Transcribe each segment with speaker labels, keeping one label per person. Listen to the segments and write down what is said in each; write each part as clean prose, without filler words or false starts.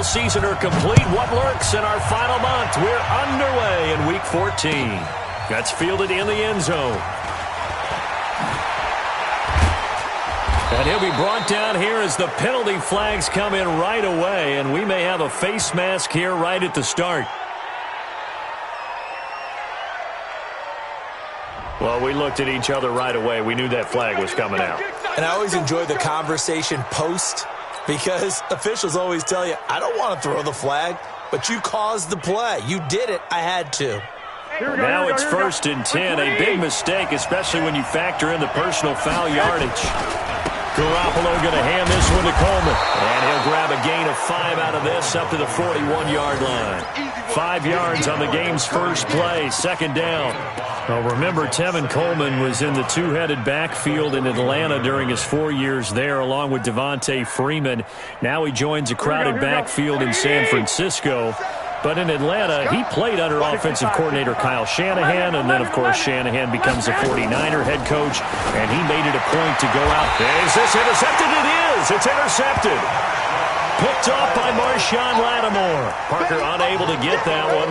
Speaker 1: Season are complete. What lurks in our final month? We're underway in Week 14. That's fielded in the end zone. And he'll be brought down here as the penalty flags come in right away, and we may have a face mask here right at the start. Well, we looked at each other right away. We knew that flag was coming out.
Speaker 2: And I always enjoy the conversation post, because officials always tell you, I don't want to throw the flag, but you caused the play. You did it. I had to.
Speaker 1: Now it's 1st and 10. A big mistake, especially when you factor in the personal foul yardage. Garoppolo going to hand this one to Coleman. And he'll grab a gain of 5 out of this up to the 41-yard line. 5 yards on the game's first play, 2nd down. Well, remember, Tevin Coleman was in the two-headed backfield in Atlanta during his 4 years there, along with Devontae Freeman. Now he joins a crowded backfield in San Francisco. But in Atlanta, he played under offensive coordinator Kyle Shanahan, and then, of course, Shanahan becomes a 49er head coach, and he made it a point to go out. Is this intercepted? It is! It's intercepted! Picked off by Marshawn Lattimore. Parker unable to get that one.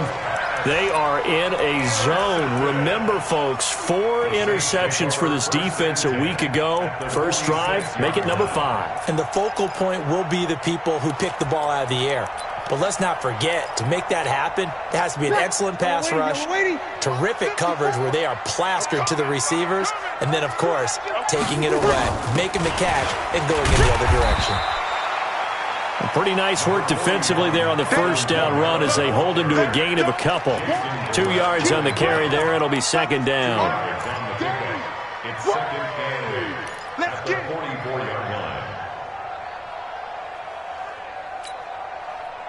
Speaker 1: They are in a zone. Remember, folks, 4 interceptions for this defense a week ago. First drive, make it number 5.
Speaker 2: And the focal point will be the people who pick the ball out of the air. But let's not forget, to make that happen, it has to be an excellent pass rush, terrific coverage where they are plastered to the receivers, and then, of course, taking it away, making the catch, and going in the other direction.
Speaker 1: Pretty nice work defensively there on the first down run as they hold him to a gain of a couple. 2 yards on the carry there. It'll be 2nd down.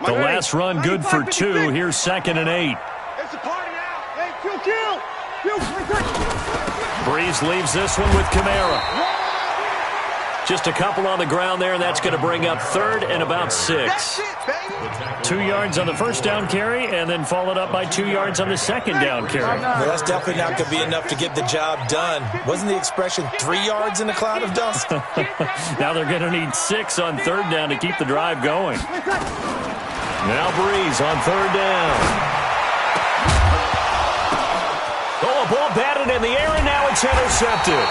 Speaker 1: The last run good for 2. Here's 2nd and 8. Breeze leaves this one with Kamara. Just a couple on the ground there, and that's going to bring up 3rd and about 6. 2 yards on the first down carry, and then followed up by 2 yards on the 2nd down carry.
Speaker 2: Well, that's definitely not going to be enough to get the job done. Wasn't the expression 3 yards in a cloud of dust?
Speaker 1: Now they're going to need 6 on 3rd down to keep the drive going. Now Breeze on 3rd down. Oh, a ball batted in the air, and now it's intercepted.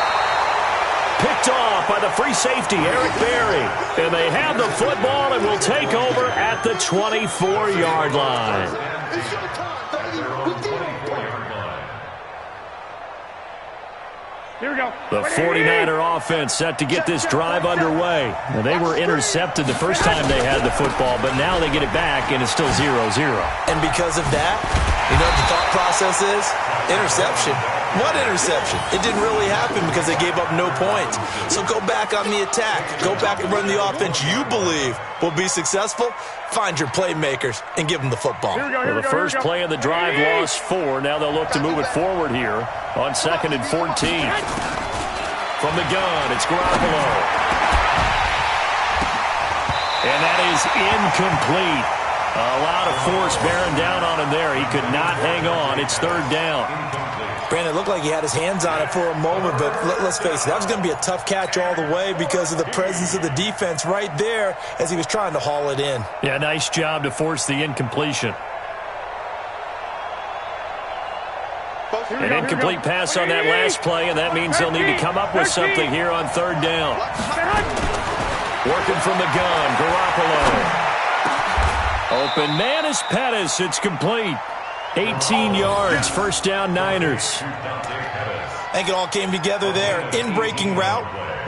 Speaker 1: Picked off by the free safety, Eric Berry. And they have the football and will take over at the 24-yard line.
Speaker 3: Here we go.
Speaker 1: The 49er offense set to get this drive underway. Now, they were intercepted the first time they had the football, but now they get it back, and it's still 0-0.
Speaker 2: And because of that, you know what the thought process is? Interception. What interception? It didn't really happen because they gave up no points. So go back on the attack. Go back and run the offense you believe will be successful. Find your playmakers and give them the football.
Speaker 1: Well, the first play of the drive lost 4. Now they'll look to move it forward here on 2nd and 14. From the gun, it's Garoppolo. And that is incomplete. A lot of force bearing down on him there. He could not hang on. It's 3rd down.
Speaker 2: Brandon, it looked like he had his hands on it for a moment, but let's face it, that was going to be a tough catch all the way because of the presence of the defense right there as he was trying to haul it in.
Speaker 1: Yeah, nice job to force the incompletion. An incomplete pass on that last play, and that means they'll need to come up with something here on 3rd down. Working from the gun, Garoppolo. Open man is Pettis. It's complete. 18 yards, first down Niners.
Speaker 2: I think it all came together there. In-breaking route,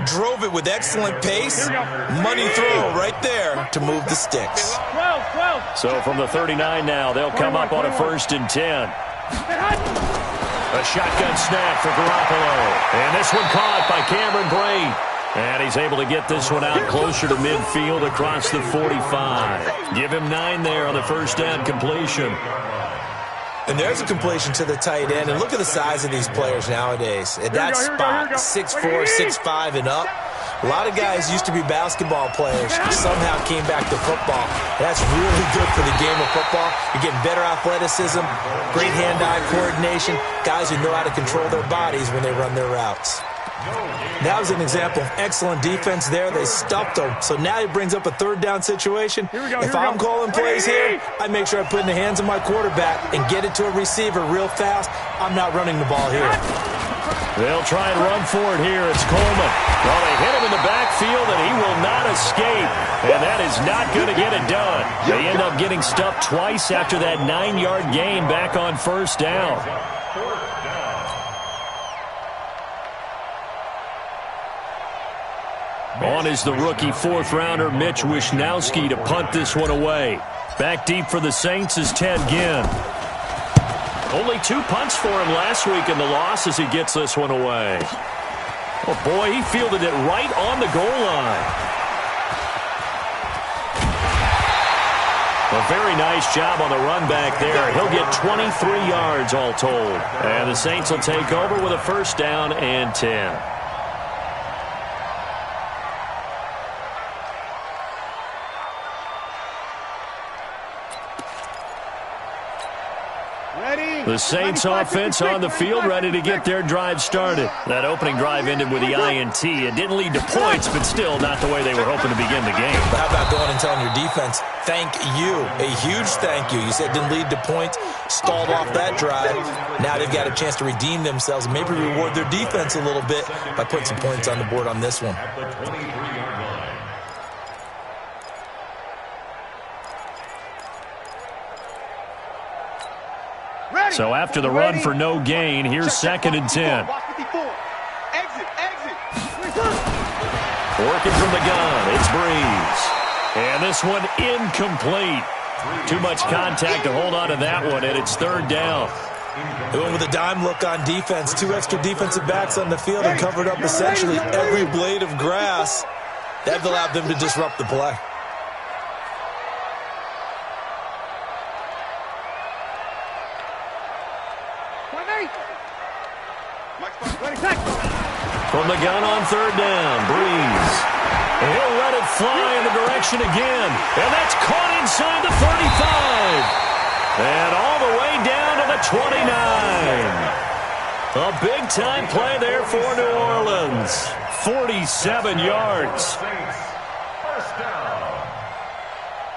Speaker 2: drove it with excellent pace. Money throw right there to move the sticks.
Speaker 1: So from the 39 now, they'll come up on a 1st and 10. A shotgun snap for Garoppolo. And this one caught by Cameron Brate. And he's able to get this one out closer to midfield across the 45. Give him 9 there on the first down completion.
Speaker 2: And there's a completion to the tight end. And look at the size of these players nowadays. At that spot, 6'4", 6'5", and up. A lot of guys used to be basketball players, somehow came back to football. That's really good for the game of football. You're getting better athleticism, great hand-eye coordination, guys who know how to control their bodies when they run their routes. That was an example of excellent defense there. They stuffed him. So now he brings up a third down situation. If I'm calling plays here, I make sure I put it in the hands of my quarterback and get it to a receiver real fast. I'm not running the ball here.
Speaker 1: They'll try and run for it here. It's Coleman. Well, they hit him in the backfield, and he will not escape. And that is not going to get it done. They end up getting stuffed twice after that 9-yard gain back on first down. On is the rookie fourth-rounder Mitch Wishnowsky to punt this one away. Back deep for the Saints is Ted Ginn. Only 2 punts for him last week in the loss as he gets this one away. Oh, boy, he fielded it right on the goal line. A very nice job on the run back there. He'll get 23 yards all told. And the Saints will take over with a first down and 10. The Saints offense on the field, ready to get their drive started. That opening drive ended with the INT. It didn't lead to points, but still not the way they were hoping to begin the game.
Speaker 2: But how about going and telling your defense, thank you, a huge thank you. You said it didn't lead to points, stalled off that drive. Now they've got a chance to redeem themselves and maybe reward their defense a little bit by putting some points on the board on this one.
Speaker 1: So after the run for no gain, here's 2nd and 10. Working from the gun, it's Breeze. And this one incomplete. Too much contact to hold on to that one, and it's 3rd down.
Speaker 2: They went with a dime look on defense. 2 extra defensive backs on the field and covered up essentially every blade of grass. That allowed them to disrupt the play.
Speaker 1: From the gun on 3rd down, Breeze. And he'll let it fly in the direction again. And that's caught inside the 35. And all the way down to the 29. A big-time play there for New Orleans. 47 yards.
Speaker 4: First down.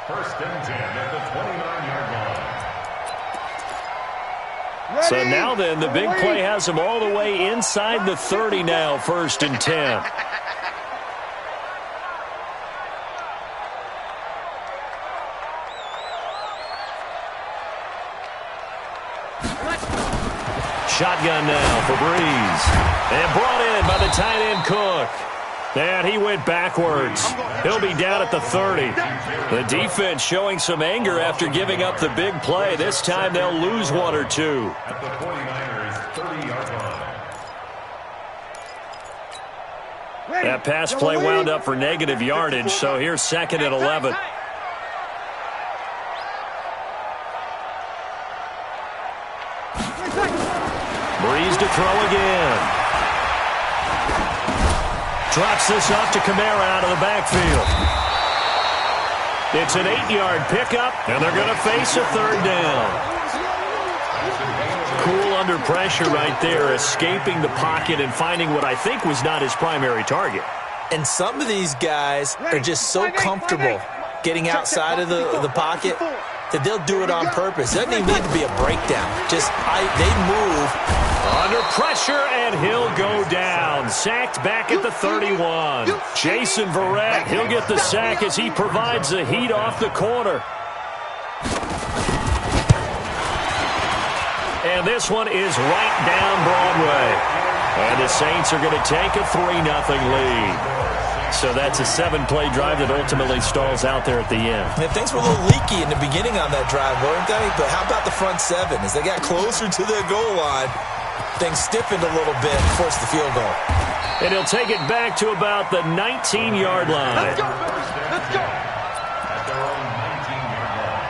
Speaker 4: 1st and 10 at the 29-yard line.
Speaker 1: So now then, the big play has them all the way inside the 30 now, 1st and 10. Shotgun now for Breeze. And brought in by the tight end Cook. And he went backwards. He'll be down at the 30. The defense showing some anger after giving up the big play. This time they'll lose 1 or 2.
Speaker 4: At the 49ers, 30-yard line.
Speaker 1: That pass play wound up for negative yardage, so here's 2nd and 11. Breeze to throw again. Drops this off to Kamara out of the backfield. It's an 8-yard pickup, and they're going to face a 3rd down. Cool under pressure right there, escaping the pocket and finding what I think was not his primary target.
Speaker 2: And some of these guys are just so comfortable getting outside of the pocket that they'll do it on purpose. It doesn't even need to be a breakdown. They move.
Speaker 1: Under pressure, and he'll go down. Sacked back at the 31. Jason Verrett, he'll get the sack as he provides the heat off the corner. And this one is right down Broadway. And the Saints are going to take a 3-0 lead. So that's a 7-play drive that ultimately stalls out there at the end.
Speaker 2: And things were a little leaky in the beginning on that drive, weren't they? But how about the front 7? As they got closer to their goal line, things stiffened a little bit and forced the field goal.
Speaker 1: And he'll take it back to about the 19-yard line.
Speaker 4: Let's go. Let's go. At their own 19-yard line.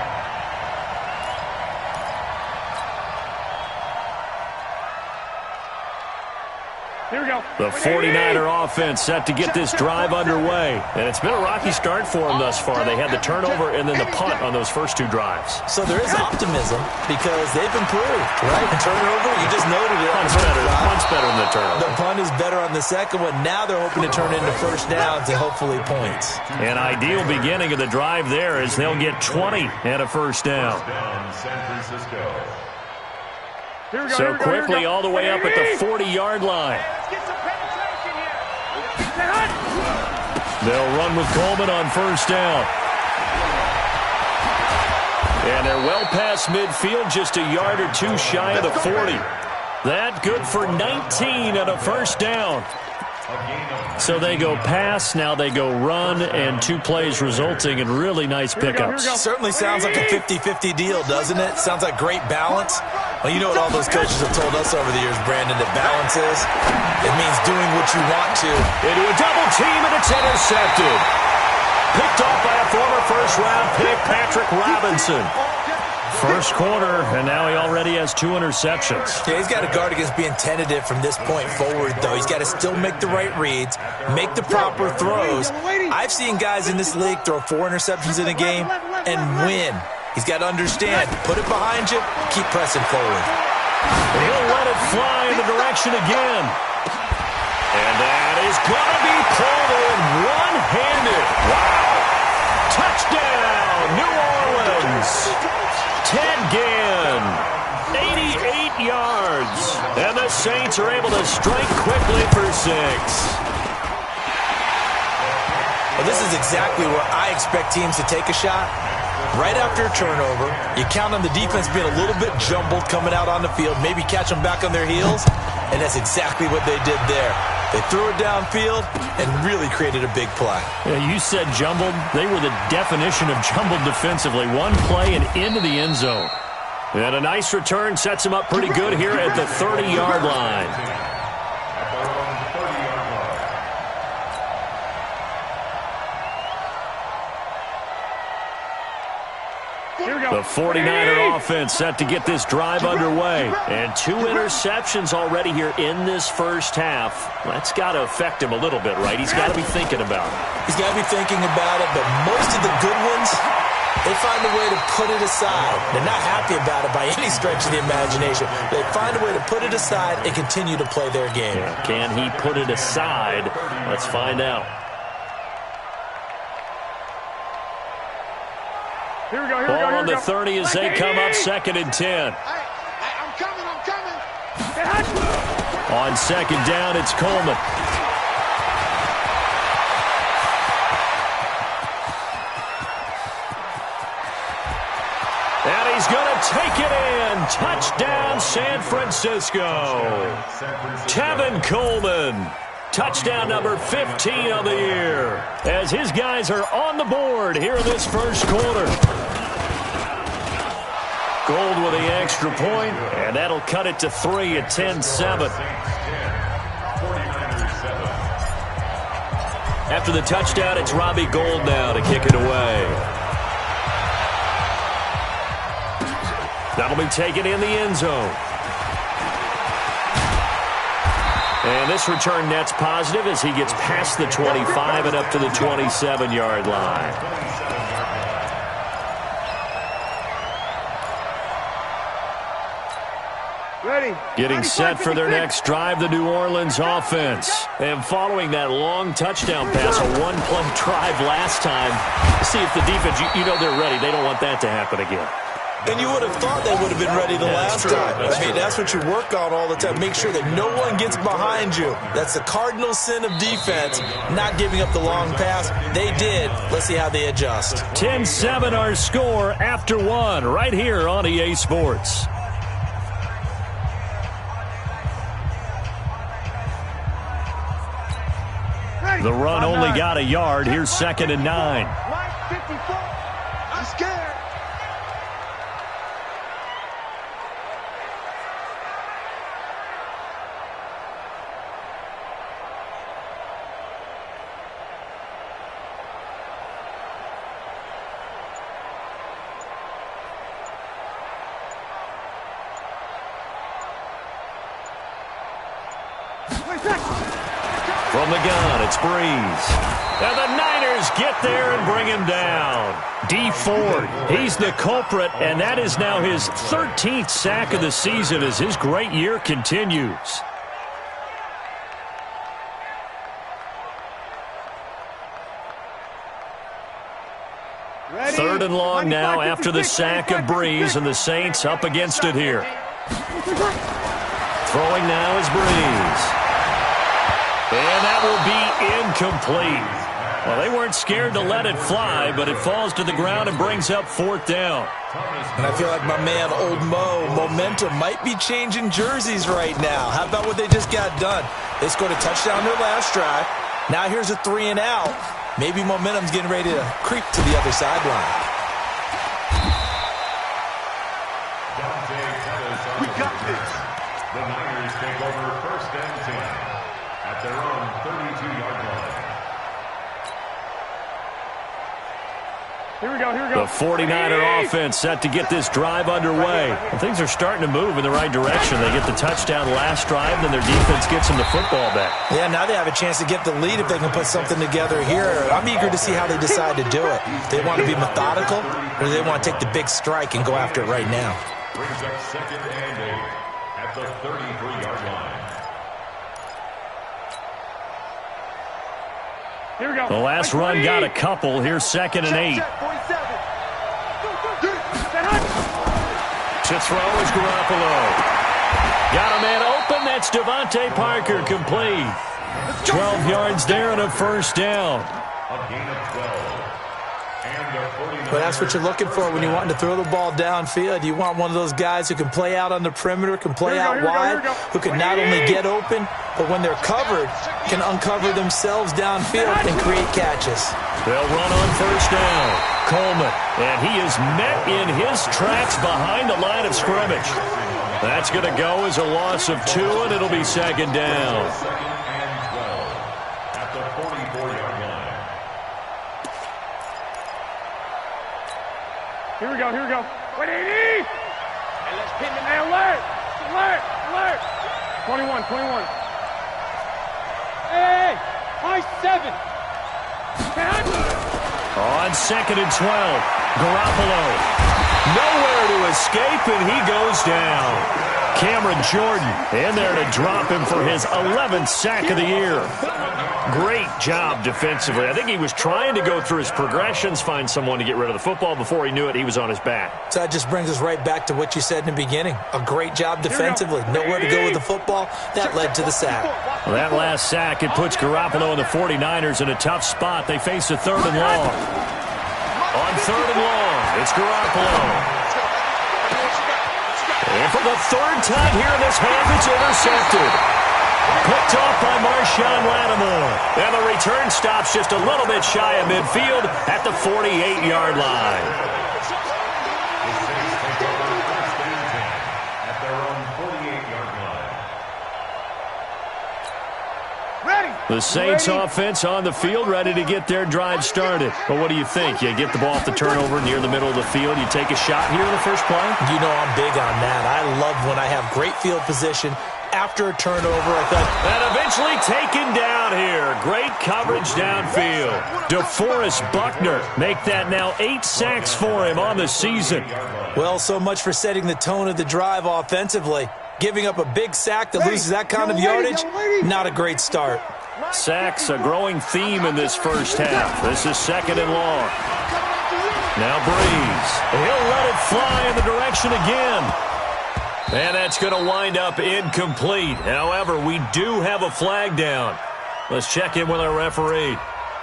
Speaker 3: Here Here we go.
Speaker 1: The 49er offense set to get this drive underway. And it's been a rocky start for them thus far. They had the turnover and then the punt on those first two drives.
Speaker 2: So there is optimism because they've improved, right? Turnover, you just noted it.
Speaker 1: Punt's better than the turnover.
Speaker 2: The punt is better on the second one. Now they're hoping to turn into first downs and hopefully points.
Speaker 1: An ideal beginning of the drive there as they'll get 20 and a first down.
Speaker 4: San Francisco.
Speaker 1: So quickly all the way up at the 40-yard line. They'll run with Coleman on first down. And they're well past midfield, just a yard or two shy of the 40. That good for 19 and a first down. So they go pass, now they go run, and two plays resulting in really nice pickups.
Speaker 2: Certainly sounds like a 50-50 deal, doesn't it? Sounds like great balance. Well, you know what all those coaches have told us over the years, Brandon, that balance is? It means doing what you want to.
Speaker 1: Into a double team, and it's intercepted. Picked off by a former first-round pick, Patrick Robinson. First quarter, and now he already has 2 interceptions.
Speaker 2: Yeah, he's got to guard against being tentative from this point forward, though. He's got to still make the right reads, make the proper throws. I've seen guys in this league throw 4 interceptions in a game and win. He's got to understand, put it behind you, keep pressing forward.
Speaker 1: And he'll let it fly in the direction again. And that is going to be pulled in one-handed. Wow. Touchdown, New Orleans. Ted Ginn, 88 yards. And the Saints are able to strike quickly for 6.
Speaker 2: Well, this is exactly where I expect teams to take a shot. Right after a turnover, you count on the defense being a little bit jumbled coming out on the field, maybe catch them back on their heels, and that's exactly what they did there. They threw it downfield and really created a big play.
Speaker 1: Yeah, you said jumbled. They were the definition of jumbled defensively. One play and into the end zone. And a nice return sets them up pretty good here at the 30-yard line. The 49er offense set to get this drive underway. And 2 interceptions already here in this first half. That's got to affect him a little bit, right? He's got to be thinking about it.
Speaker 2: He's got to be thinking about it, but most of the good ones, they find a way to put it aside. They're not happy about it by any stretch of the imagination. They find a way to put it aside and continue to play their game.
Speaker 1: Yeah, can he put it aside? Let's find out.
Speaker 3: Here we go,
Speaker 1: Ball on the 30 as they come up 2nd and 10.
Speaker 3: I'm coming.
Speaker 1: On 2nd down, it's Coleman. And he's going to take it in. Touchdown, San Francisco. Tevin Coleman. Touchdown number 15 of the year. As his guys are on the board here in this first quarter. Gold with the extra point, and that'll cut it to 3 at 10-7. After the touchdown, it's Robbie Gould now to kick it away. That'll be taken in the end zone. And this return net's positive as he gets past the 25 and up to the 27-yard line. Getting set for their next drive, the New Orleans offense. And following that long touchdown pass, a one-play drive last time, see if the defense, you know they're ready. They don't want that to happen again.
Speaker 2: And you would have thought they would have been ready the last time. That's what you work on all the time. Make sure that no one gets behind you. That's the cardinal sin of defense, not giving up the long pass. They did. Let's see how they adjust.
Speaker 1: 10-7 our score after 1 right here on EA Sports. The run only got a yard. Here's 2nd and 9.
Speaker 3: I'm scared.
Speaker 1: From the gun, it's Breeze. And the Niners get there and bring him down. D Ford, he's the culprit, and that is now his 13th sack of the season as his great year continues. Third and long now after the sack of Breeze, and the Saints up against it here. Throwing now is Breeze. And that will be incomplete. Well, they weren't scared to let it fly, but it falls to the ground and brings up fourth down.
Speaker 2: And I feel like my man, Old Mo, momentum might be changing jerseys right now. How about what they just got done? They scored a touchdown their last drive. Now here's a 3 and out. Maybe momentum's getting ready to creep to the other sideline.
Speaker 3: We got this.
Speaker 4: The Niners take over first and 10 at their own 32-yard line.
Speaker 3: Here we go, here we go.
Speaker 1: The 49er offense set to get this drive underway. Well, things are starting to move in the right direction. They get the touchdown last drive, then their defense gets them the football back.
Speaker 2: Yeah, now they have a chance to get the lead if they can put something together here. I'm eager to see how they decide to do it. They want to be methodical, or they want to take the big strike and go after it right now.
Speaker 4: Brings up second and 8 at the 33-yard line.
Speaker 3: Here we go.
Speaker 1: The last run got a couple. Here's second and 8. To throw is Garoppolo. Got a man open. That's Devontae Parker, complete. 12 yards there and a first down.
Speaker 4: A gain of 12. And a 49.
Speaker 2: But that's what you're looking for when you want to throw the ball downfield. You want one of those guys who can play out on the perimeter, can play out wide, who can not only get open, but when they're covered, can uncover themselves downfield and create catches.
Speaker 1: They'll run on first down. Coleman, and he is met in his tracks behind the line of scrimmage. That's going to go as a loss of 2, and it'll be second down.
Speaker 4: Second and 12 at the 44-yard line.
Speaker 3: Here we go, here we go. Wait, 80! Hey, let's pin him. Hey, alert! Alert! Alert! 21, 21. Hey! High 7!
Speaker 1: On second and 12, Garoppolo. Nowhere to escape, and he goes down. Cameron Jordan in there to drop him for his 11th sack of the year. Great job defensively. I think he was trying to go through his progressions, find someone to get rid of the football. Before he knew it, he was on his back.
Speaker 2: So that just brings us right back to what you said in the beginning. A great job defensively. Nowhere to go with the football. That led to the sack.
Speaker 1: Well, that last sack, it puts Garoppolo and the 49ers in a tough spot. They face a third and long. On third and long, it's Garoppolo. And for the third time here in this half, it's intercepted. Picked off by Marshawn Lattimore. And the return stops just a little bit shy of midfield at the 48-yard line.
Speaker 4: The Saints take over first and 10 at their own 48-yard line.
Speaker 3: Ready!
Speaker 1: The Saints offense on the field, ready to get their drive started. But what do you think? You get the ball off the turnover near the middle of the field. You take a shot here in the first play?
Speaker 2: You know I'm big on that. I love when I have great field position. After a turnover, I thought...
Speaker 1: And eventually taken down here. Great coverage downfield. DeForest Buckner make that now 8 sacks for him on the season.
Speaker 2: Well, so much for setting the tone of the drive offensively. Giving up a big sack that loses that kind of yardage, not a great start.
Speaker 1: Sacks, a growing theme in this first half. This is second and long. Now Breeze. He'll let it fly in the direction again. And that's going to wind up incomplete. However, we do have a flag down. Let's check in with our referee.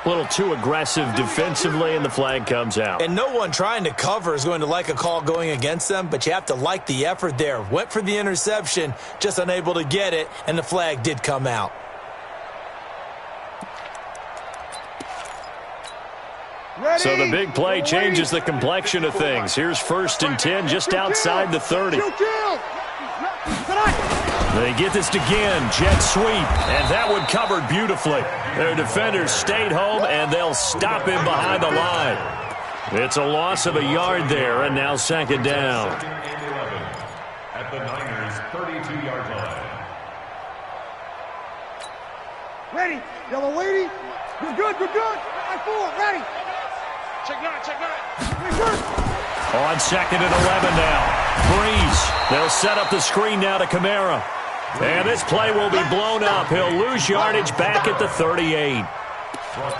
Speaker 1: A little too aggressive defensively, and the flag comes out.
Speaker 2: And no one trying to cover is going to like a call going against them, but you have to like the effort there. Went for the interception, just unable to get it, and the flag did come out.
Speaker 3: Ready?
Speaker 1: So the big play changes the complexion of things. Here's first and 10 just outside the 30. They get this again, jet sweep, and that one covered beautifully. Their defenders stayed home, and they'll stop him behind the line. It's a loss of a yard there, and now second down.
Speaker 4: Second and 11 at the Niners' 32-yard line.
Speaker 3: Ready. Yellow lady. You're good. You're good. 5-4. Ready. Check nine. Check nine.
Speaker 1: On 2nd and 11 now. Breeze. They'll set up the screen now to Kamara. And this play will be blown up. He'll lose yardage back at the 38.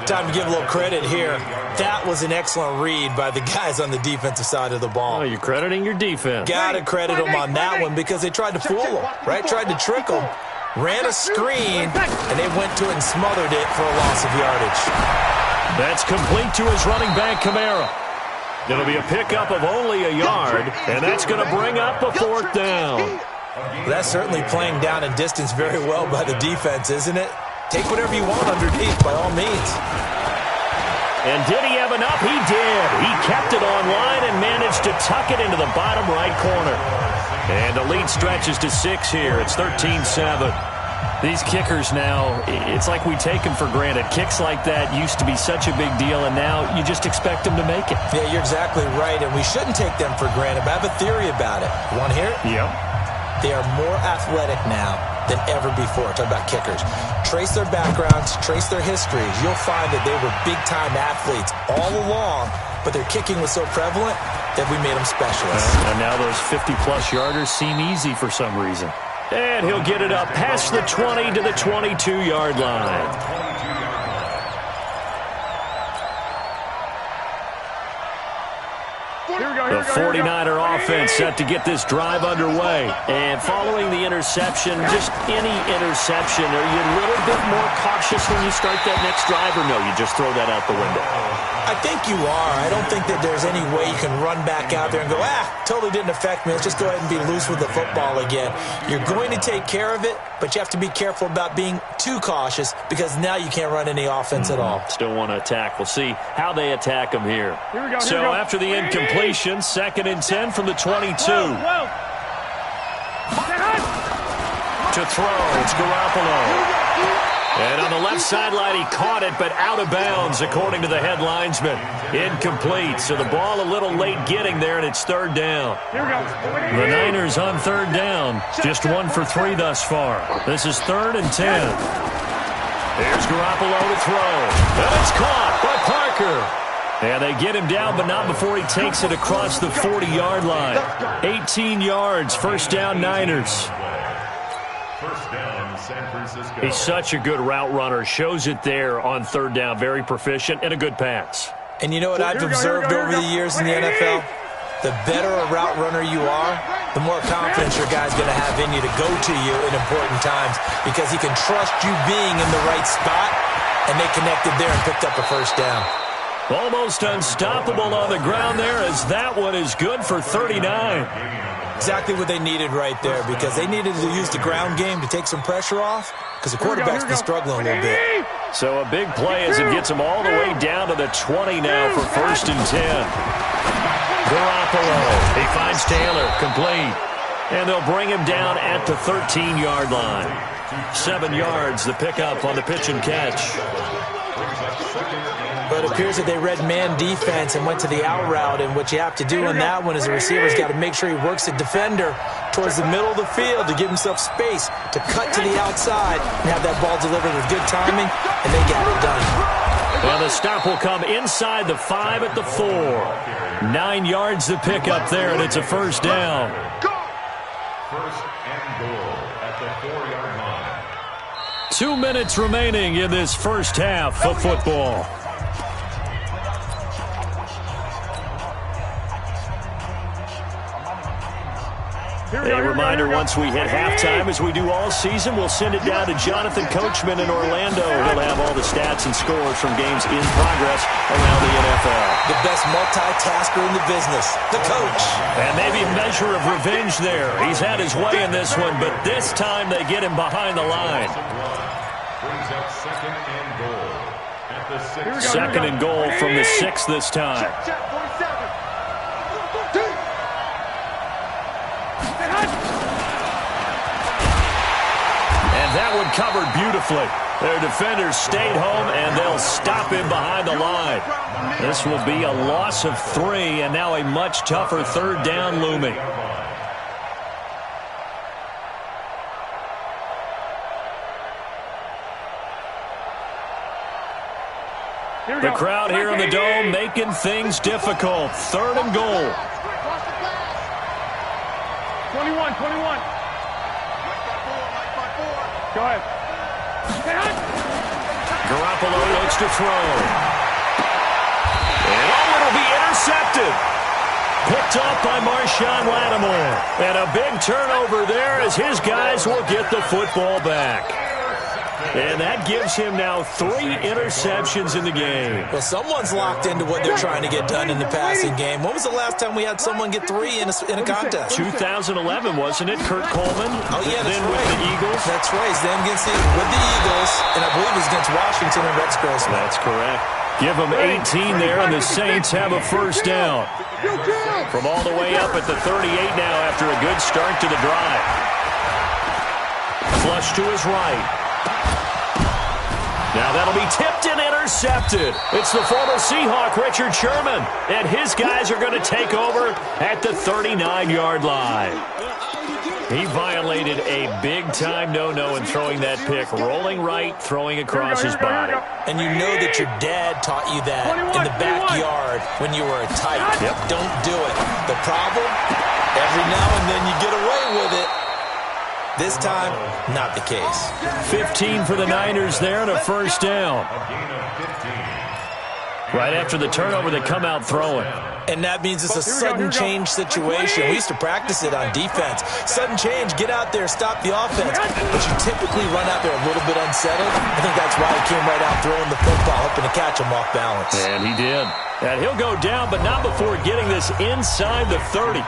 Speaker 2: Time to give a little credit here. That was an excellent read by the guys on the defensive side of the ball.
Speaker 1: Oh, you're crediting your defense.
Speaker 2: Got to credit them on that one because they tried to fool them, right? Tried to trick them. Ran a screen, and they went to it and smothered it for a loss of yardage.
Speaker 1: That's complete to his running back, Kamara. It'll be a pickup of only a yard, and that's going to bring up a 4th down.
Speaker 2: That's certainly playing down in distance very well by the defense, isn't it? Take whatever you want underneath, by all means.
Speaker 1: And did he have enough? He did. He kept it on line and managed to tuck it into the bottom right corner. And the lead stretches to 6 here. It's 13-7. These kickers now, it's like we take them for granted. Kicks like that used to be such a big deal, and now you just expect them to make it.
Speaker 2: Yeah, you're exactly right, and we shouldn't take them for granted. But I have a theory about it. You want to hear it?
Speaker 1: Yep.
Speaker 2: They are more athletic now than ever before. Talk about kickers. Trace their backgrounds, trace their histories. You'll find that they were big-time athletes all along, but their kicking was so prevalent that we made them specialists.
Speaker 1: And now those 50-plus yarders seem easy for some reason. And he'll get it up past the 20 to the 22-yard line. The 49er offense set to get this drive underway. And following the interception, just any interception, are you a little bit more cautious when you start that next drive, or no, you just throw that out the window?
Speaker 2: I think you are. I don't think that there's any way you can run back out there and go, totally didn't affect me. Let's just go ahead and be loose with the football again. You're going to take care of it, but you have to be careful about being too cautious because now you can't run any offense at all.
Speaker 1: Still want to attack. We'll see how they attack them here. So after the incompletion, 2nd and 10 from the 22. To throw, it's Garoppolo. And on the left sideline, he caught it, but out of bounds, according to the head linesman. Incomplete, so the ball a little late getting there, and it's 3rd down. The Niners on 3rd down, just 1 for 3 thus far. This is 3rd and 10. Here's Garoppolo to throw. And it's caught by Parker. And they get him down, but not before he takes it across the 40-yard line. 18 yards, 1st down Niners.
Speaker 4: San Francisco.
Speaker 1: He's such a good route runner. Shows it there on 3rd down. Very proficient and a good pass.
Speaker 2: And you know what I've observed over the years in the NFL? The better a route runner you are, the more confidence your guy's going to have in you to go to you in important times because he can trust you being in the right spot, and they connected there and picked up a 1st down.
Speaker 1: Almost unstoppable on the ground there as that one is good for 39.
Speaker 2: Exactly what they needed right there because they needed to use the ground game to take some pressure off because the quarterback's been struggling a little bit.
Speaker 1: So a big play as it gets them all the way down to the 20 now for 1st and 10. Garoppolo, he finds Taylor, complete. And they'll bring him down at the 13-yard line. 7 yards, the pickup on the pitch and catch.
Speaker 2: But it appears that they read man defense and went to the out route, and what you have to do on that one is the receiver's got to make sure he works the defender towards the middle of the field to give himself space to cut to the outside and have that ball delivered with good timing, and they got it done.
Speaker 1: Well, the stop will come inside the 5 at the 4. 9 yards the pickup there, and it's a 1st down.
Speaker 4: 1st and goal at the 4-yard line.
Speaker 1: 2 minutes remaining in this first half of football. A reminder, once we hit halftime, as we do all season, we'll send it down to Jonathan Coachman in Orlando. He'll have all the stats and scores from games in progress around the NFL.
Speaker 2: The best multitasker in the business, the coach.
Speaker 1: And maybe a measure of revenge there. He's had his way in this one, but this time they get him behind the line.
Speaker 4: Brings up 2nd and goal at the 6.
Speaker 1: 2nd and goal from the 6 this time. And that one covered beautifully. Their defenders stayed home, and they'll stop him behind the line. This will be a loss of 3, and now a much tougher 3rd down looming. The crowd here in the Dome making things difficult. 3rd and goal.
Speaker 3: 21. Go ahead.
Speaker 1: Garoppolo looks to throw. And it'll be intercepted. Picked off by Marshawn Lattimore. And a big turnover there as his guys will get the football back. And that gives him now 3 interceptions in the game.
Speaker 2: Well, someone's locked into what they're trying to get done in the passing game. When was the last time we had someone get 3 in a contest?
Speaker 1: 2011, wasn't it? Kurt Coleman.
Speaker 2: Oh, yeah, that's
Speaker 1: then
Speaker 2: right.
Speaker 1: with the Eagles.
Speaker 2: That's right. It's them with the Eagles, and I believe it was against Washington and Rex Grossman.
Speaker 1: That's correct. Give them 18 there, and the Saints have a first down. From all the way up at the 38 now after a good start to the drive. Flush to his right. Now that'll be tipped and intercepted. It's the former Seahawk, Richard Sherman, and his guys are going to take over at the 39-yard line. He violated a big-time no-no in throwing that pick, rolling right, throwing across his body.
Speaker 2: And you know that your dad taught you that in the backyard when you were a tight.
Speaker 1: Yep.
Speaker 2: Don't do it. The problem, every now and then you get away with it. This time, not the case.
Speaker 1: 15 for the Niners there and a first down. Right after the turnover, they come out throwing.
Speaker 2: And that means it's a sudden change situation. We used to practice it on defense. Sudden change, get out there, stop the offense. But you typically run out there a little bit unsettled. I think that's why he came right out throwing the football, hoping to catch him off balance.
Speaker 1: And he did. And he'll go down, but not before getting this inside the 30.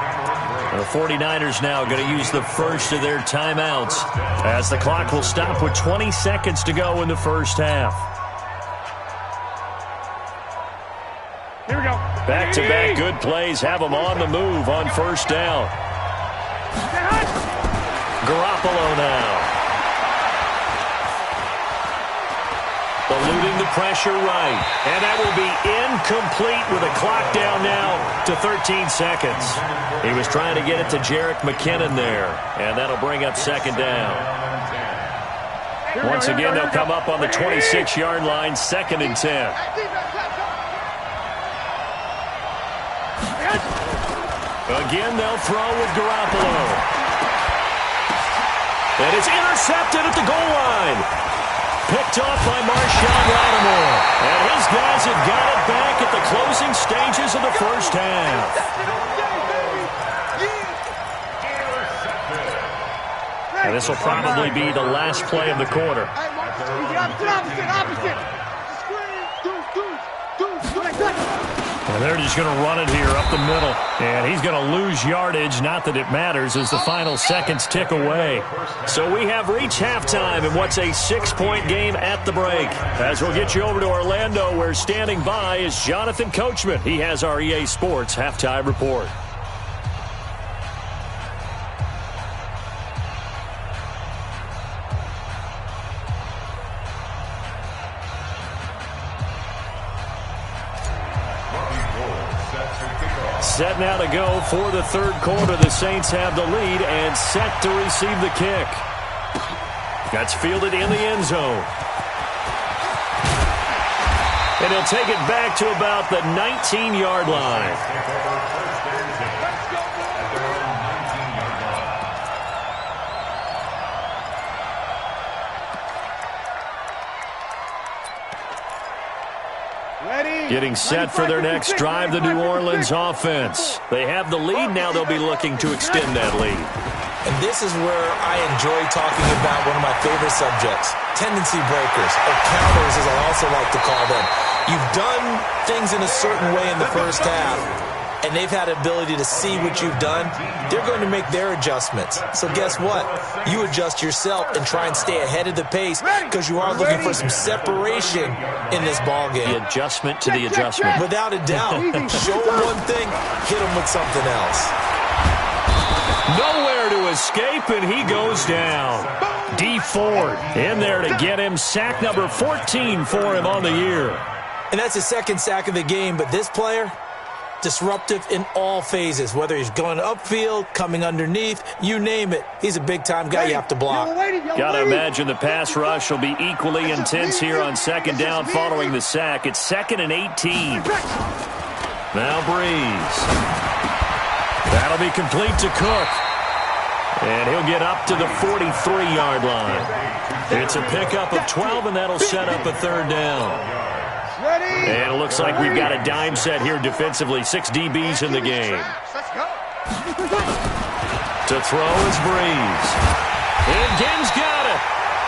Speaker 1: The 49ers now going to use the first of their timeouts as the clock will stop with 20 seconds to go in the first half.
Speaker 3: Here we go.
Speaker 1: Back-to-back good plays have them on the move on first down. Garoppolo now. Eluding the pressure right. And that will be incomplete with a clock down now to 13 seconds. He was trying to get it to Jerick McKinnon there. And that'll bring up second down. Once again, they'll come up on the 26-yard line, 2nd and 10. Again, they'll throw with Garoppolo. And it's intercepted at the goal line. Picked off by Marshawn Lattimore. And his guys have got it back at the closing stages of the first half. And this will probably be the last play of the quarter. And they're just going to run it here up the middle. And he's going to lose yardage. Not that it matters as the final seconds tick away. So we have reached halftime in what's a 6-point game at the break. As we'll get you over to Orlando, where standing by is Jonathan Coachman. He has our EA Sports halftime report. Set now to go for the third quarter. The Saints have the lead and set to receive the kick. That's fielded in the end zone. And he'll take it back to about the 19-yard line. Getting set for their next drive, the New Orleans offense. They have the lead. Now they'll be looking to extend that lead.
Speaker 2: And this is where I enjoy talking about one of my favorite subjects, tendency breakers, or counters as I also like to call them. You've done things in a certain way in the first half, and they've had the ability to see what you've done. They're going to make their adjustments. So guess what? You adjust yourself and try and stay ahead of the pace because you are looking for some separation in this ballgame.
Speaker 1: The adjustment to the adjustment.
Speaker 2: Without a doubt. Show them one thing, hit them with something else.
Speaker 1: Nowhere to escape, and he goes down. D. Ford in there to get him. Sack number 14 for him on the year.
Speaker 2: And that's his second sack of the game, but this player, Disruptive in all phases, whether he's going upfield, coming underneath, you name it. He's a big-time guy you have to block.
Speaker 1: Got to imagine the pass rush will be equally intense here on second down following the sack. It's 2nd and 18. Now Breeze. That'll be complete to Cook. And he'll get up to the 43-yard line. It's a pickup of 12, and that'll set up a 3rd down. And it looks like we've got a dime set here defensively. 6 DBs in the game. To throw is Breeze. And Gaines got it.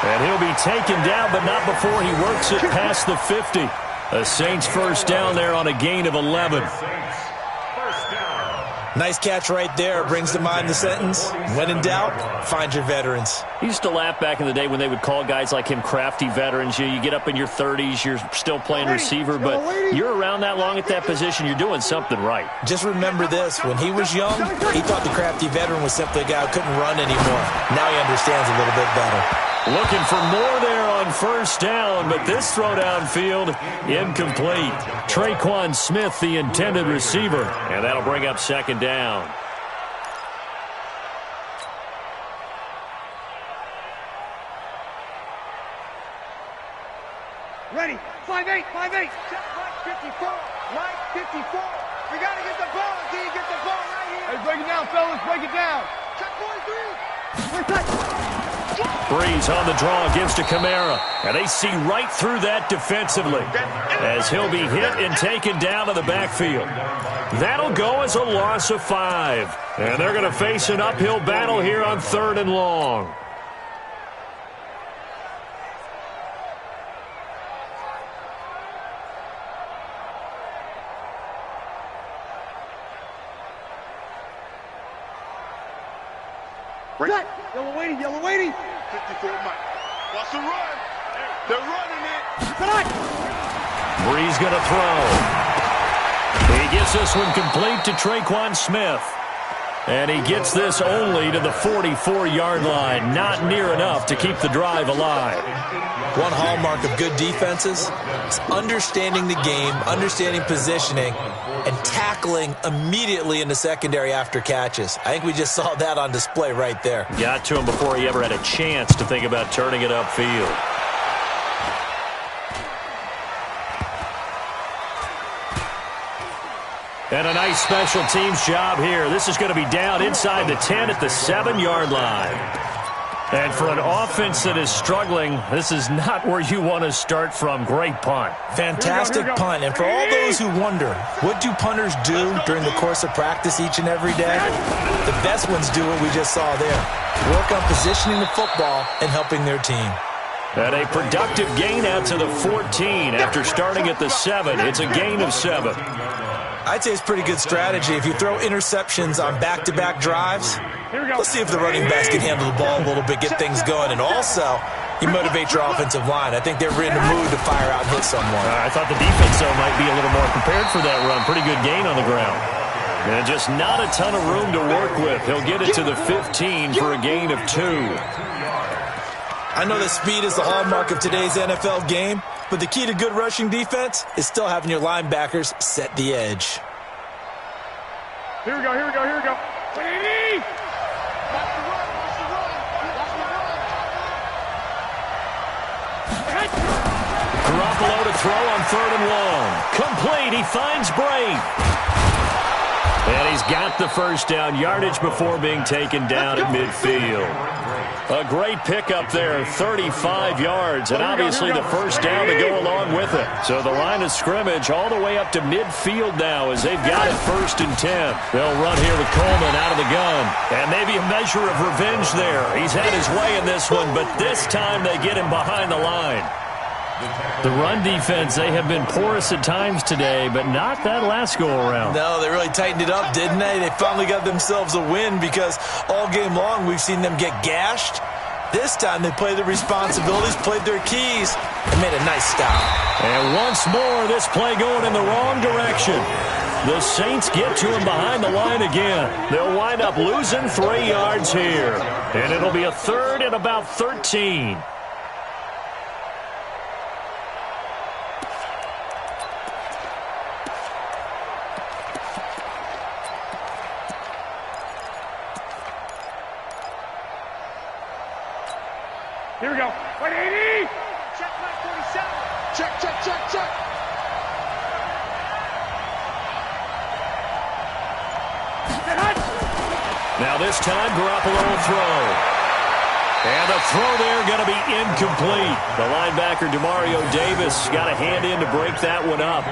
Speaker 1: And he'll be taken down, but not before he works it past the 50. A Saints first down there on a gain of 11.
Speaker 2: Nice catch right there. Brings to mind the sentence, when in doubt, find your veterans.
Speaker 1: He used to laugh back in the day when they would call guys like him crafty veterans. You get up in your 30s, you're still playing receiver, but you're around that long at that position, you're doing something right.
Speaker 2: Just remember this. When he was young, he thought the crafty veteran was simply a guy who couldn't run anymore. Now he understands a little bit better.
Speaker 1: Looking for more there on first down, but this throw downfield, incomplete. Traquan Smith, the intended receiver, and that'll bring up second down.
Speaker 3: Ready, 5-8, 5-8. Check right 54, right 54. We got to get the ball, D. Get the ball right here. Hey, break it down, fellas, break it down. Check 43.
Speaker 1: Breeze on the draw, gives to Kamara, and they see right through that defensively as he'll be hit and taken down to the backfield. That'll go as a loss of 5, and they're going to face an uphill battle here on 3rd and long.
Speaker 3: Right. Yellow waiting, yellow waiting. 54 Mike. Watch the run. They're running it. Tonight.
Speaker 1: Breeze going to throw. He gets this one complete to Traquan Smith. And he gets this only to the 44-yard line. Not near enough to keep the drive alive.
Speaker 2: One hallmark of good defenses is understanding the game, understanding positioning, and tackling immediately in the secondary after catches. I think we just saw that on display right there.
Speaker 1: Got to him before he ever had a chance to think about turning it upfield. And a nice special teams job here. This is going to be down inside the 10 at the 7-yard line. And for an offense that is struggling, this is not where you want to start from. Great punt.
Speaker 2: Fantastic punt. And for all those who wonder, what do punters do during the course of practice each and every day? The best ones do what we just saw there. Work on positioning the football and helping their team.
Speaker 1: And a productive gain out to the 14 after starting at the 7. It's a gain of 7.
Speaker 2: I'd say it's pretty good strategy. If you throw interceptions on back-to-back drives, let's see if the running backs can handle the ball a little bit, get things going. And also, you motivate your offensive line. I think they're in the mood to fire out and hit someone.
Speaker 1: I thought the defense, though, might be a little more prepared for that run. Pretty good gain on the ground. And just not a ton of room to work with. He'll get it to the 15 for a gain of 2.
Speaker 2: I know that speed is the hallmark of today's NFL game, but the key to good rushing defense is still having your linebackers set the edge.
Speaker 3: Here we go, here we go, here we go.
Speaker 1: Garoppolo to throw on 3rd and long. Complete, he finds Bray. And he's got the first down, yardage before being taken down at midfield. A great pickup there, 35 yards, and obviously the first down to go along with it. So the line of scrimmage all the way up to midfield now as they've got it 1st and 10. They'll run here with Coleman out of the gun. And maybe a measure of revenge there. He's had his way in this one, but this time they get him behind the line. The run defense, they have been porous at times today, but not that last go-around.
Speaker 2: No, they really tightened it up, didn't they? They finally got themselves a win because all game long we've seen them get gashed. This time they played their responsibilities, played their keys, and made a nice stop.
Speaker 1: And once more, this play going in the wrong direction. The Saints get to him behind the line again. They'll wind up losing 3 yards here. And it'll be a 3rd and about 13.
Speaker 3: Here we go. 180. Check my 47. Check, check, check, check.
Speaker 1: Now this time, Garoppolo will throw. And the throw there going to be incomplete. The linebacker, Demario Davis, got a hand in to break that one up.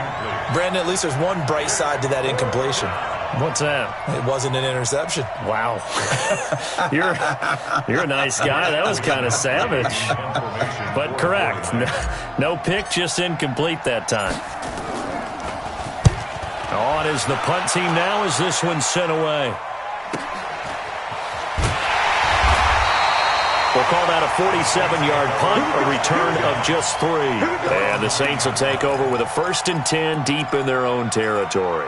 Speaker 2: Brandon, at least there's one bright side to that incompletion.
Speaker 1: What's that?
Speaker 2: It wasn't an interception.
Speaker 1: Wow. You're a nice guy. That was kind of savage. But correct. No pick, just incomplete that time. On is the punt team now as this one's sent away. We'll call that a 47-yard punt, a return of just 3. And the Saints will take over with a 1st and 10 deep in their own territory.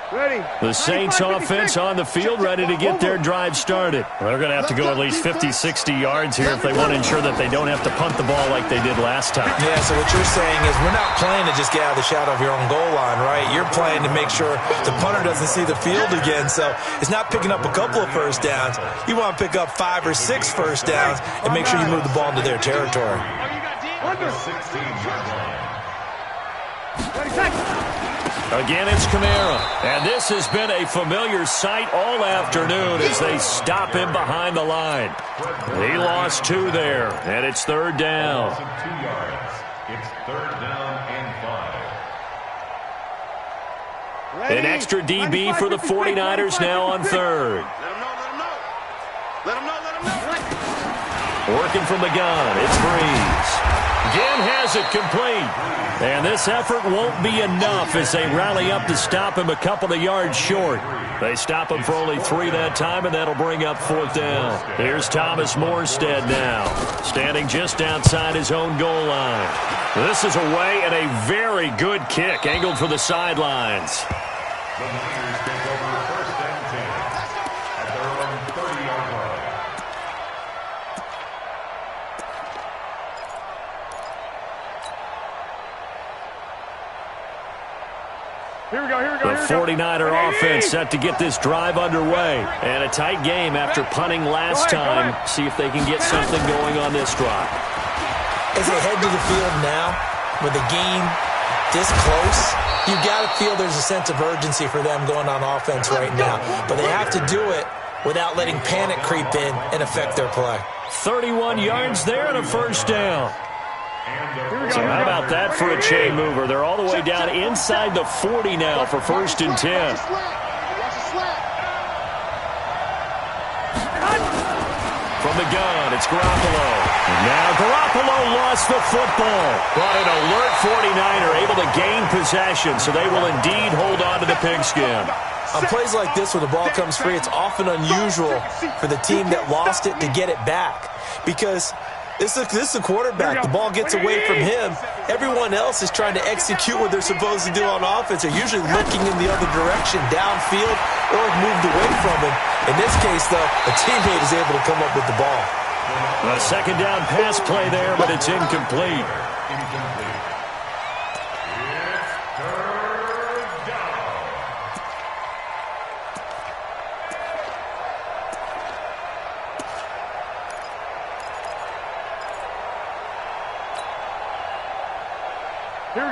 Speaker 3: Ready.
Speaker 1: The Saints offense on the field, ready to get their drive started. Well, they're going to have to go at least 50, 60 yards here if they want to ensure that they don't have to punt the ball like they did last time.
Speaker 2: Yeah, so what you're saying is we're not playing to just get out of the shadow of your own goal line, right? You're playing to make sure the punter doesn't see the field again. So it's not picking up a couple of first downs. You want to pick up 5 or 6 first downs and make sure you move the ball into their territory.
Speaker 3: Under 16-yard line. 30 seconds.
Speaker 1: Again, it's Kamara. And this has been a familiar sight all afternoon as they stop him behind the line. He lost 2 there, and it's 3rd down.
Speaker 4: 2 yards. It's 3rd down and 5.
Speaker 1: An extra DB for the 49ers now on 3rd.
Speaker 3: Let him know.
Speaker 1: Working from the gun, it's Breeze. Again has it complete. And this effort won't be enough as they rally up to stop him a couple of yards short. They stop him for only 3 that time, and that'll bring up 4th down. Here's Thomas Morstead now, standing just outside his own goal line. This is away and a very good kick, angled for the sidelines.
Speaker 4: The Niners take over 1st and 10 at their own 30-yard line.
Speaker 3: Here we go, here we go,
Speaker 1: The 49er offense set to get this drive underway. And a tight game after punting last time. See if they can get something going on this drive.
Speaker 2: As they head to the field now, with the game this close, you've got to feel there's a sense of urgency for them going on offense right now. But they have to do it without letting panic creep in and affect their play.
Speaker 1: 31 yards there and a 1st down. So how about that for a chain mover? They're all the way down inside the 40 now for 1st and 10. From the gun, it's Garoppolo. Now Garoppolo lost the football. But an alert 49er able to gain possession, so they will indeed hold on to the pigskin.
Speaker 2: On plays like this where the ball comes free, it's often unusual for the team that lost it to get it back. Because this is the quarterback. The ball gets away from him. Everyone else is trying to execute what they're supposed to do on offense. They're usually looking in the other direction, downfield, or moved away from him. In this case, though, a teammate is able to come up with the ball.
Speaker 1: A 2nd down pass play there, but it's incomplete.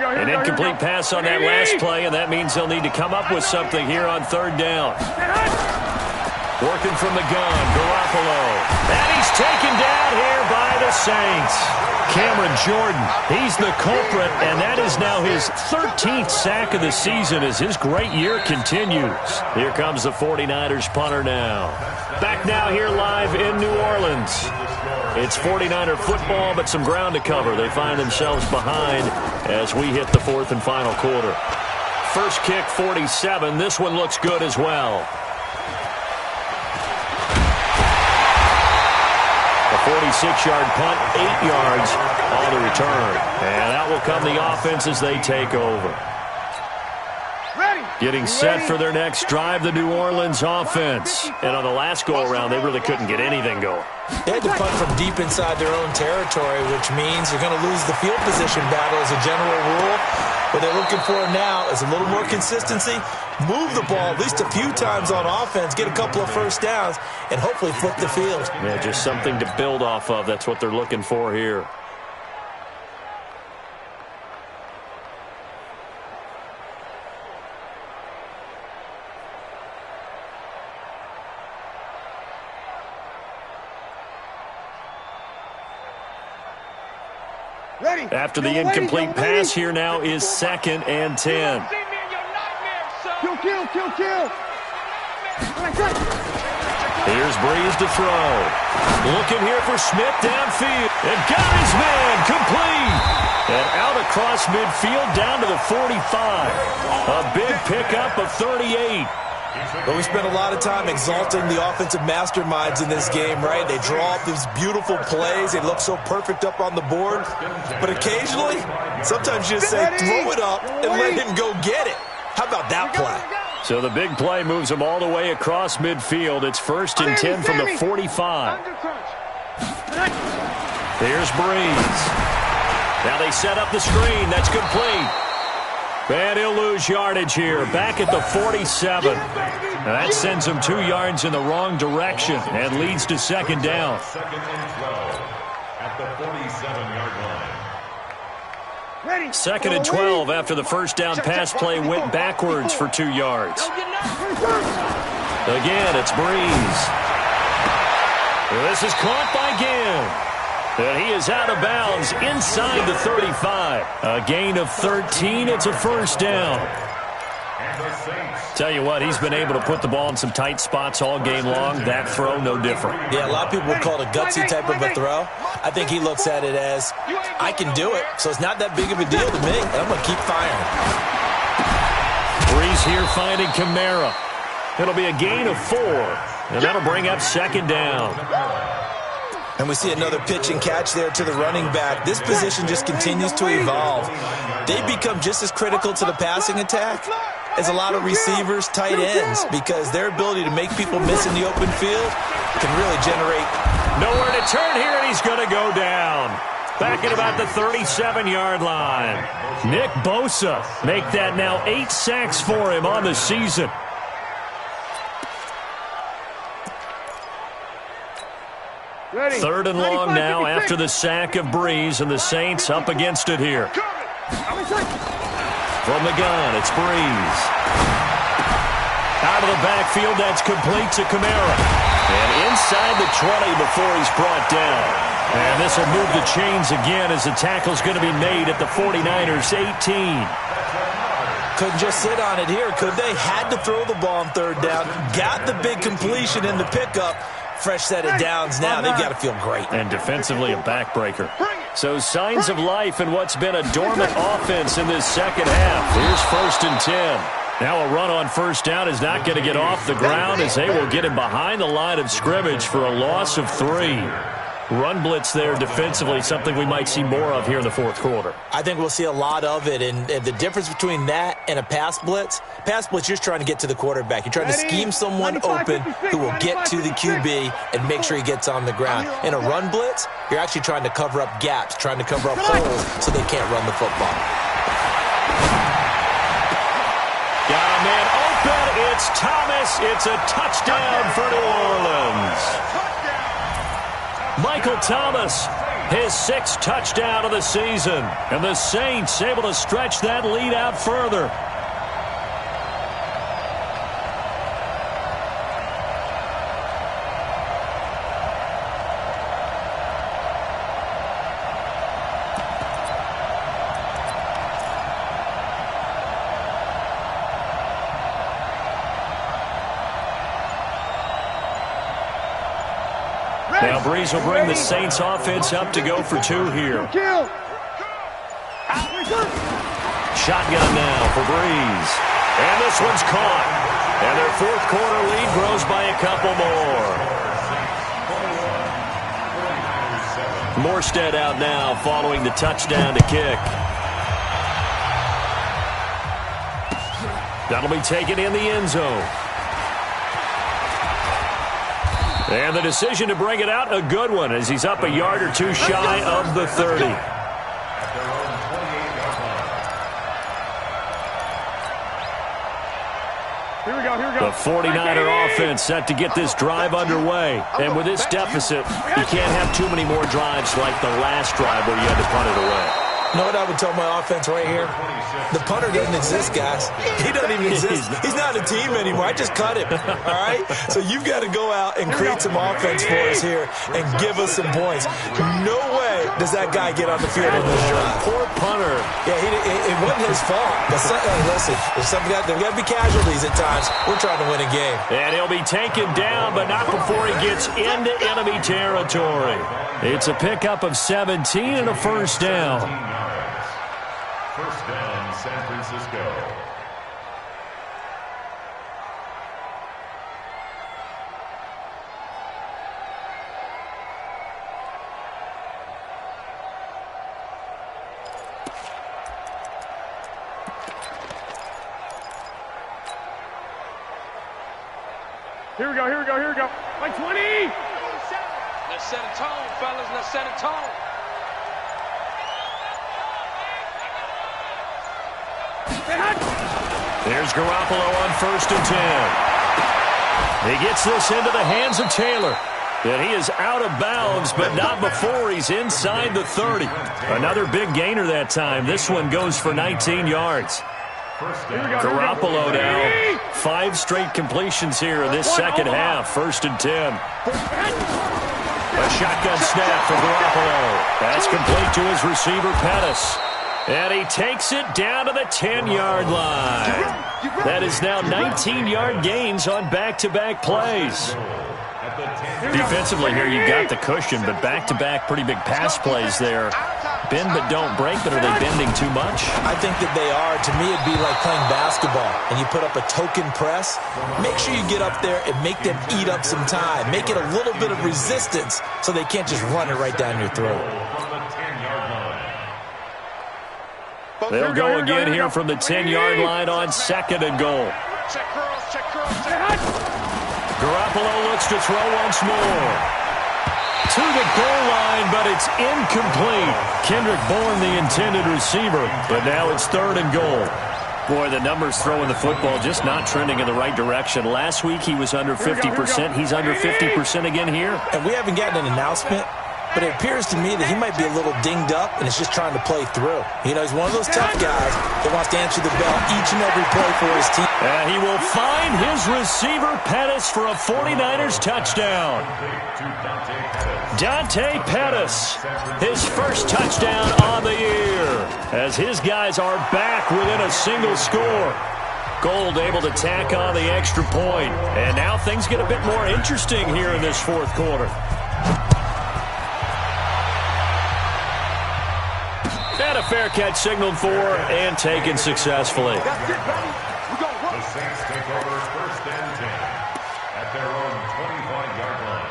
Speaker 1: An incomplete pass on that last play, and that means they'll need to come up with something here on 3rd down. Working from the gun, Garoppolo. And he's taken down here by the Saints. Cameron Jordan, he's the culprit, and that is now his 13th sack of the season as his great year continues. Here comes the 49ers punter now. Back now here live in New Orleans. It's 49er football, but some ground to cover. They find themselves behind as we hit the 4th and final quarter. First kick, 47. This one looks good as well. A 46-yard punt, 8 yards on the return. And out will come the offense as they take over.
Speaker 3: Ready.
Speaker 1: Getting set for their next drive, the New Orleans offense. And on the last go-around, they really couldn't get anything going.
Speaker 2: They had to punt from deep inside their own territory, which means you're going to lose the field position battle as a general rule. What they're looking for now is a little more consistency, move the ball at least a few times on offense, get a couple of first downs, and hopefully flip the field.
Speaker 1: Yeah, just something to build off of. That's what they're looking for here. After the incomplete pass, here now is 2nd and 10.
Speaker 3: Kill.
Speaker 1: Here's Breeze to throw. Looking here for Smith downfield. And got his man complete. And out across midfield down to the 45. A big pickup of 38.
Speaker 2: But we spent a lot of time exalting the offensive masterminds in this game, right? They draw up these beautiful plays. They look so perfect up on the board. But occasionally, sometimes you just say, throw it up and let him go get it. How about that play?
Speaker 1: So the big play moves them all the way across midfield. It's 1st and 10 from the 45. Here's Breeze. Now they set up the screen. That's complete. And he'll lose yardage here, back at the 47. That sends him 2 yards in the wrong direction and leads to 2nd down.
Speaker 4: 2nd and 12 at the 47-yard line.
Speaker 1: 2nd and 12 after the first down pass play went backwards for 2 yards. Again, it's Breeze. This is caught by Ginn. And he is out of bounds inside the 35. A gain of 13. It's a first down. Tell you what, he's been able to put the ball in some tight spots all game long. That throw, no different.
Speaker 2: Yeah, a lot of people would call it a gutsy type of a throw. I think he looks at it as, I can do it, so it's not that big of a deal to me, and I'm going to keep firing.
Speaker 1: Breeze here finding Kamara. It'll be a gain of 4, and that'll bring up 2nd down.
Speaker 2: And we see another pitch and catch there to the running back. This position just continues to evolve. They become just as critical to the passing attack as a lot of receivers, tight ends, because their ability to make people miss in the open field can really generate.
Speaker 1: Nowhere to turn here, and he's going to go down. Back at about the 37-yard line. Nick Bosa make that now 8 sacks for him on the season.
Speaker 3: Ready.
Speaker 1: 3rd and long now after the sack of Breeze, and the Saints up against it here. From the gun, it's Breeze. Out of the backfield, that's complete to Kamara. And inside the 20 before he's brought down. And this will move the chains again as the tackle's going to be made at the 49ers' 18.
Speaker 2: Couldn't just sit on it here, could they? Had to throw the ball on 3rd down. Got the big completion in the pickup. Fresh set of downs now. They've got to feel great.
Speaker 1: And defensively a backbreaker. So signs of life in what's been a dormant offense in this second half. Here's 1st and 10. Now a run on 1st down is not going to get off the ground as they will get him behind the line of scrimmage for a loss of 3. Run blitz there defensively, something we might see more of here in the 4th quarter.
Speaker 2: I think we'll see a lot of it, and the difference between that and a pass blitz, you're just trying to get to the quarterback. You're trying to scheme someone open who will get to the QB and make sure he gets on the ground. In a run blitz, you're actually trying to cover up gaps, trying to cover up holes so they can't run the football.
Speaker 1: Got a man open. It's Thomas. It's a touchdown for New Orleans. Michael Thomas, his 6th touchdown of the season. And the Saints able to stretch that lead out further. Now Breeze will bring the Saints offense up to go for 2 here. Shotgun now for Breeze. And this one's caught. And their 4th quarter lead grows by a couple more. Morstead out now following the touchdown to kick. That'll be taken in the end zone. And the decision to bring it out, a good one, as he's up a yard or two shy of the 30.
Speaker 3: Here we go.
Speaker 1: The 49er offense set to get this drive underway. And with this deficit, you can't have too many more drives like the last drive where you had to punt it away.
Speaker 2: You know what I would tell my offense right here? The punter doesn't exist, guys. He doesn't even exist. He's not a team anymore. I just cut him, all right? So you've got to go out and create some offense for us here and give us some points. No way does that guy get on the field on this drive.
Speaker 1: Poor punter.
Speaker 2: Yeah, it wasn't his fault. But listen, there's got to be casualties at times. We're trying to win a game.
Speaker 1: And he'll be taken down, but not before he gets into enemy territory. It's a pickup of 17 and a first down.
Speaker 4: First down, San Francisco.
Speaker 3: Here we go. Like 20.
Speaker 5: Let's set a tone, fellas. Let's set a tone.
Speaker 1: There's Garoppolo on 1st and 10. He gets this into the hands of Taylor. And he is out of bounds, but not before he's inside the 30. Another big gainer that time. This one goes for 19 yards. Garoppolo now. 5 straight completions here in this second half. 1st and 10. A shotgun snap for Garoppolo. That's complete to his receiver, Pettis. And he takes it down to the 10-yard line. That is now 19-yard gains on back-to-back plays. Defensively here, you've got the cushion, but back-to-back pretty big pass plays there. Bend but don't break, but are they bending too much?
Speaker 2: I think that they are. To me, it'd be like playing basketball, and you put up a token press. Make sure you get up there and make them eat up some time. Make it a little bit of resistance so they can't just run it right down your throat.
Speaker 1: They'll go again here from the 10-yard line on 2nd and goal.
Speaker 5: Check curls.
Speaker 1: Garoppolo looks to throw once more. To the goal line, but it's incomplete. Kendrick Bourne, the intended receiver, but now it's 3rd and goal. Boy, the numbers throwing the football just not trending in the right direction. Last week he was under 50%. He's under 50% again here.
Speaker 2: And we haven't gotten an announcement, but it appears to me that he might be a little dinged up and is just trying to play through. You know, he's one of those tough guys that wants to answer the bell each and every play for his team.
Speaker 1: And he will find his receiver, Pettis, for a 49ers touchdown. Dante Pettis, his first touchdown on the year, as his guys are back within a single score. Gold able to tack on the extra point. And now things get a bit more interesting here in this 4th quarter. And a fair catch signaled for and taken successfully.
Speaker 3: That's it, buddy. We're going to work.
Speaker 4: The Saints take over 1st and 10 at their own 25-yard line.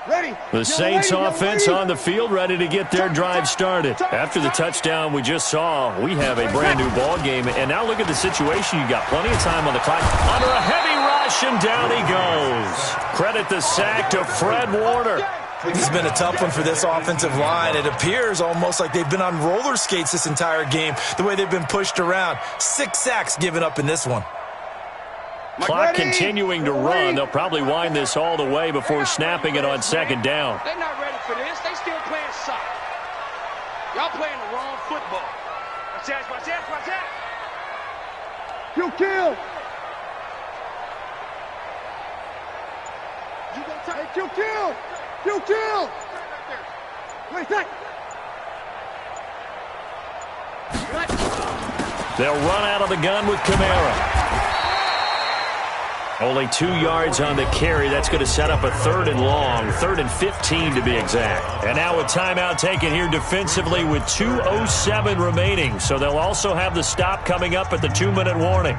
Speaker 3: Ready.
Speaker 1: The Saints offense on the field, ready to get their drive started. After the touchdown we just saw, we have a brand new ball game. And now look at the situation. You got plenty of time on the clock. Under a heavy rush, and down he goes. Credit the sack to Fred Warner.
Speaker 2: This has been a tough one for this offensive line. It appears almost like they've been on roller skates this entire game, the way they've been pushed around. 6 sacks given up in this one.
Speaker 1: Clock continuing to run. They'll probably wind this all the way before snapping it on 2nd down.
Speaker 5: They're not ready for this. They still playing soccer. Y'all playing the wrong football. Watch that.
Speaker 3: Kill. Kill. Wait, take.
Speaker 1: They'll run out of the gun with Kamara. Only 2 yards on the carry. That's going to set up a 3rd and long, 3rd and 15 to be exact. And now a timeout taken here defensively with 2:07 remaining. So they'll also have the stop coming up at the 2-minute warning.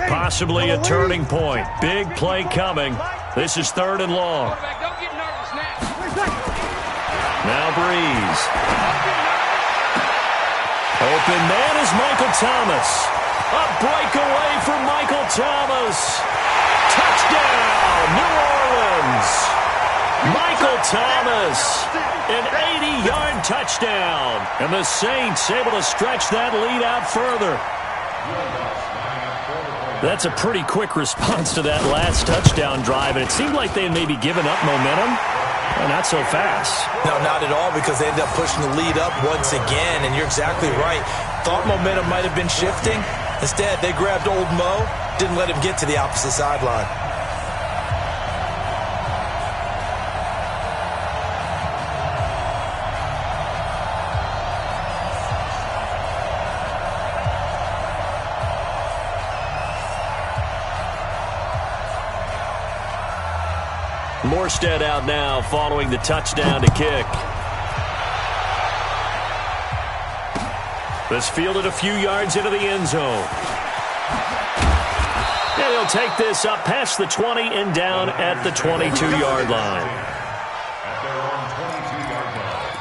Speaker 1: Possibly a turning point. Big play coming. This is 3rd and long.
Speaker 5: Quarterback, don't get nervous.
Speaker 1: Now Breeze. Open man is Michael Thomas. A breakaway for Michael Thomas. Touchdown, New Orleans. Michael Thomas, an 80-yard touchdown. And the Saints able to stretch that lead out further. That's a pretty quick response to that last touchdown drive, and it seemed like they had maybe given up momentum. Well, not so fast.
Speaker 2: No, not at all, because they ended up pushing the lead up once again, and you're exactly right. Thought momentum might have been shifting. Instead, they grabbed old Mo, didn't let him get to the opposite sideline.
Speaker 1: Morstead out now following the touchdown to kick. This fielded a few yards into the end zone. And he'll take this up past the 20 and down at the 22-yard line.
Speaker 4: At their own 22-yard line.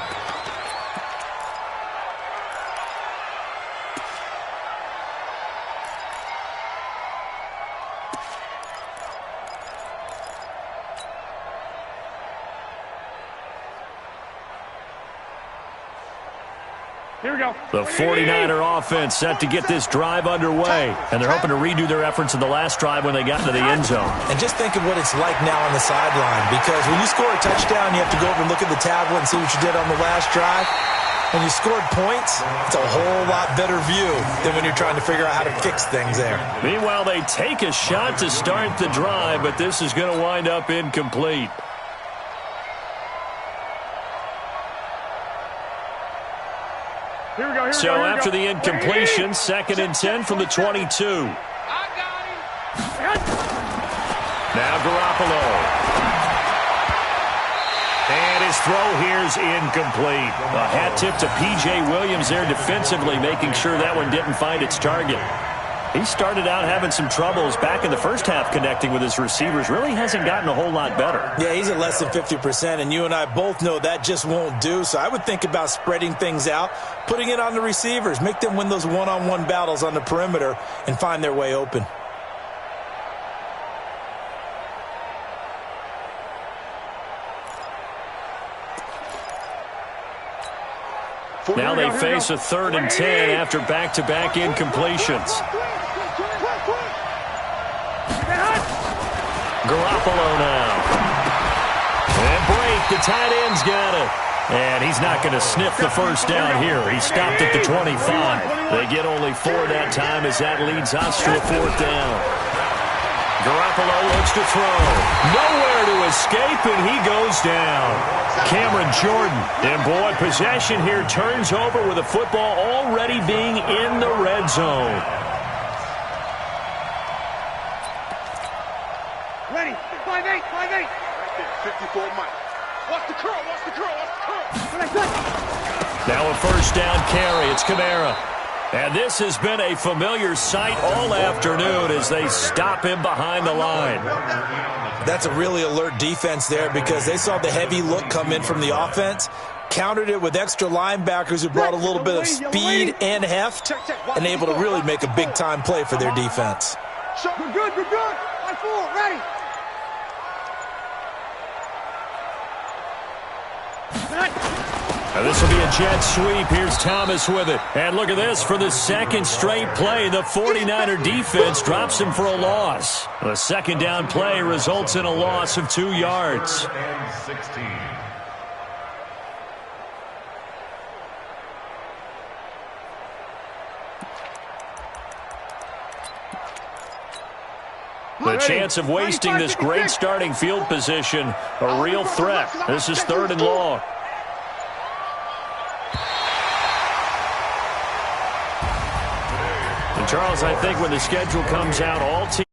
Speaker 3: Here we go.
Speaker 1: The 49er offense set to get this drive underway, and they're hoping to redo their efforts in the last drive when they got into the end zone.
Speaker 2: And just think of what it's like now on the sideline, because when you score a touchdown, you have to go over and look at the tablet and see what you did on the last drive. When you scored points, it's a whole lot better view than when you're trying to figure out how to fix things there.
Speaker 1: Meanwhile, they take a shot to start the drive, but this is going to wind up incomplete.
Speaker 3: Here we go.
Speaker 1: So after the incompletion, 2nd and 10 from the 22.
Speaker 5: I got him.
Speaker 1: Now Garoppolo. And his throw here's incomplete. A hat tip to P.J. Williams there defensively, making sure that one didn't find its target. He started out having some troubles back in the first half connecting with his receivers. Really hasn't gotten a whole lot better.
Speaker 2: Yeah, he's at less than 50%, and you and I both know that just won't do. So I would think about spreading things out, putting it on the receivers, make them win those one-on-one battles on the perimeter and find their way open.
Speaker 1: Now they face a 3rd and 10 after back-to-back incompletions. Garoppolo now. And break, the tight end's got it. And he's not going to sniff the first down here. He stopped at the 25. They get only 4 that time as that leads us to a 4th down. Garoppolo looks to throw. Nowhere to escape, and he goes down. Cameron Jordan. And boy, possession here turns over with the football already being in the red zone.
Speaker 3: Ready. 5-8, 5-8.
Speaker 5: Right there, 54 Mike. Watch the curl, watch the curl, watch the curl.
Speaker 1: Now a first down carry. It's Kamara. And this has been a familiar sight all afternoon as they stop him behind the line.
Speaker 2: That's a really alert defense there because they saw the heavy look come in from the offense, countered it with extra linebackers who brought a little bit of speed and heft, and able to really make a big-time play for their defense.
Speaker 3: We're good, we're good. On 4, ready.
Speaker 1: Now this will be a jet sweep. Here's Thomas with it. And look at this. For the 2nd straight play, the 49er defense drops him for a loss. The 2nd down play results in a loss of 2 yards.
Speaker 4: 3rd and 16.
Speaker 1: The chance of wasting this great starting field position, a real threat. This is 3rd and long. And Charles, I think when the schedule comes out, all teams